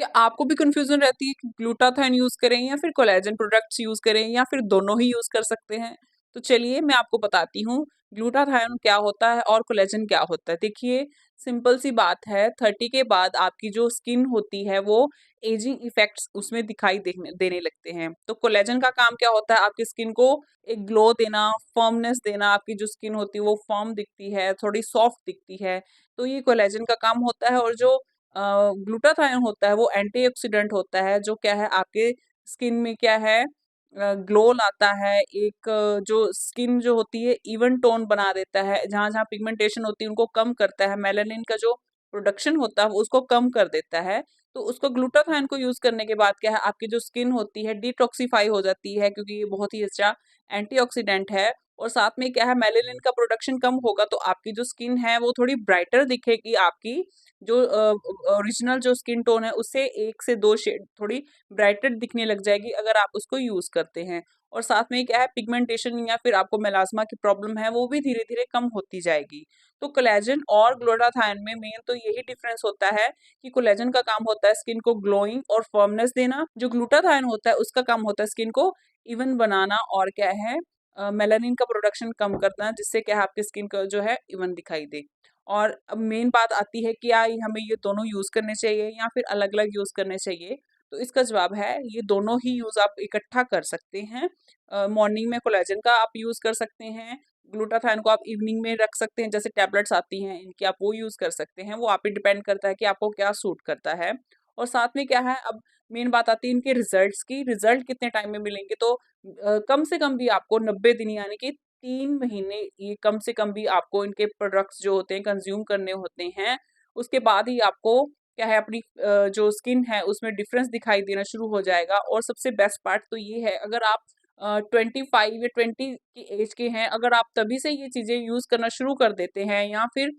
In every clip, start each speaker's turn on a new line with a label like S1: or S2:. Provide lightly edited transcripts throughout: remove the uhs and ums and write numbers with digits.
S1: क्या आपको भी कन्फ्यूजन रहती है कि ग्लूटाथाइन यूज करें या फिर कोलेजन प्रोडक्ट्स यूज करें या फिर दोनों ही यूज कर सकते हैं? तो चलिए मैं आपको बताती हूँ ग्लूटाथाइन क्या होता है और कोलेजन क्या होता है। देखिए, सिंपल सी बात है, 30 के बाद आपकी जो स्किन होती है वो एजिंग इफेक्ट्स उसमें दिखाई देने लगते हैं। तो कोलेजन का काम क्या होता है? आपकी स्किन को एक ग्लो देना, फर्मनेस देना। आपकी जो स्किन होती है वो फर्म दिखती है, थोड़ी सॉफ्ट दिखती है। तो ये कोलेजन का काम होता है। और जो ग्लूटाथायोन होता है वो एंटीऑक्सीडेंट होता है, जो क्या है आपके स्किन में क्या है, ग्लो लाता है। एक जो स्किन जो होती है इवन टोन बना देता है, जहाँ जहाँ पिगमेंटेशन होती है उनको कम करता है, मेलानिन का जो प्रोडक्शन होता है वो उसको कम कर देता है। तो उसको ग्लूटाथायोन को यूज करने के बाद क्या है, आपकी जो स्किन होती है डिटॉक्सिफाई हो जाती है, क्योंकि ये बहुत ही अच्छा एंटीऑक्सीडेंट है। और साथ में क्या है, मेलानिन का प्रोडक्शन कम होगा तो आपकी जो स्किन है वो थोड़ी ब्राइटर दिखेगी। आपकी जो ओरिजिनल जो स्किन टोन है उससे 1 से 2 शेड थोड़ी ब्राइटर दिखने लग जाएगी अगर आप उसको यूज करते हैं। और साथ में क्या है, पिगमेंटेशन या फिर आपको मेलास्मा की प्रॉब्लम है वो भी धीरे धीरे कम होती जाएगी। तो कोलेजन और ग्लूटाथायोन में मेन तो यही डिफरेंस होता है कि कोलेजन का काम होता है स्किन को ग्लोइंग और फर्मनेस देना, जो ग्लूटाथायोन होता है उसका काम होता है स्किन को इवन बनाना और क्या है, मेलानिन का प्रोडक्शन कम करना, जिससे क्या है आपकी स्किन का जो है इवन दिखाई दे। और अब मेन बात आती है कि क्या हमें ये दोनों यूज करने चाहिए या फिर अलग अलग यूज करने चाहिए? तो इसका जवाब है ये दोनों ही यूज आप इकट्ठा कर सकते हैं। मॉर्निंग में कोलेजन का आप यूज कर सकते हैं, ग्लूटाथायोन को आप इवनिंग में रख सकते हैं, जैसे टैबलेट्स आती हैं इनकी आप वो यूज कर सकते हैं। वो आप पे डिपेंड करता है कि आपको क्या सूट करता है। और साथ में क्या है, अब मेन बात आती है इनके रिजल्ट्स की। रिजल्ट कितने टाइम में मिलेंगे? तो कम से कम भी आपको 90 दिन यानी कि 3 महीने, ये कम से कम भी आपको इनके प्रोडक्ट्स जो होते हैं कंज्यूम करने होते हैं। उसके बाद ही आपको क्या है, अपनी जो स्किन है उसमें डिफरेंस दिखाई देना शुरू हो जाएगा। और सबसे बेस्ट पार्ट तो ये है, अगर आप 25 या 20 की एज के हैं, अगर आप तभी से ये चीजें यूज करना शुरू कर देते हैं या फिर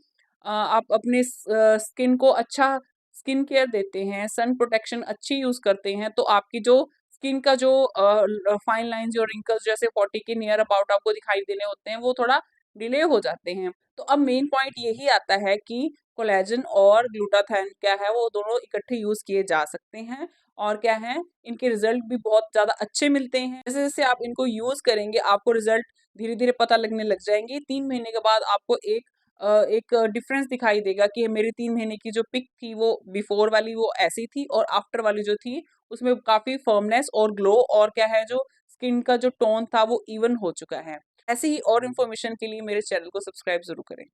S1: आप अपने स्किन को अच्छा स्किन केयर देते हैं, सन प्रोटेक्शन अच्छी यूज करते हैं, तो आपकी जो स्किन का जो फाइन लाइंस और रिंकल्स जैसे 40 के नियर अबाउट आपको दिखाई देने होते हैं वो थोड़ा डिले हो जाते हैं। तो अब मेन पॉइंट यही आता है कि कोलेजन और ग्लूटाथायोन क्या है, वो दोनों इकट्ठे यूज किए जा सकते हैं। और क्या है, इनके रिजल्ट भी बहुत ज्यादा अच्छे मिलते हैं। जैसे जैसे आप इनको यूज करेंगे आपको रिजल्ट धीरे धीरे पता लगने लग जाएंगे। 3 महीने के बाद आपको एक डिफरेंस दिखाई देगा कि मेरी 3 महीने की जो पिक थी वो बिफोर वाली वो ऐसी थी, और आफ्टर वाली जो थी उसमें काफी फर्मनेस और ग्लो और क्या है, जो स्किन का जो टोन था वो इवन हो चुका है। ऐसे ही और इन्फॉर्मेशन के लिए मेरे चैनल को सब्सक्राइब जरूर करें।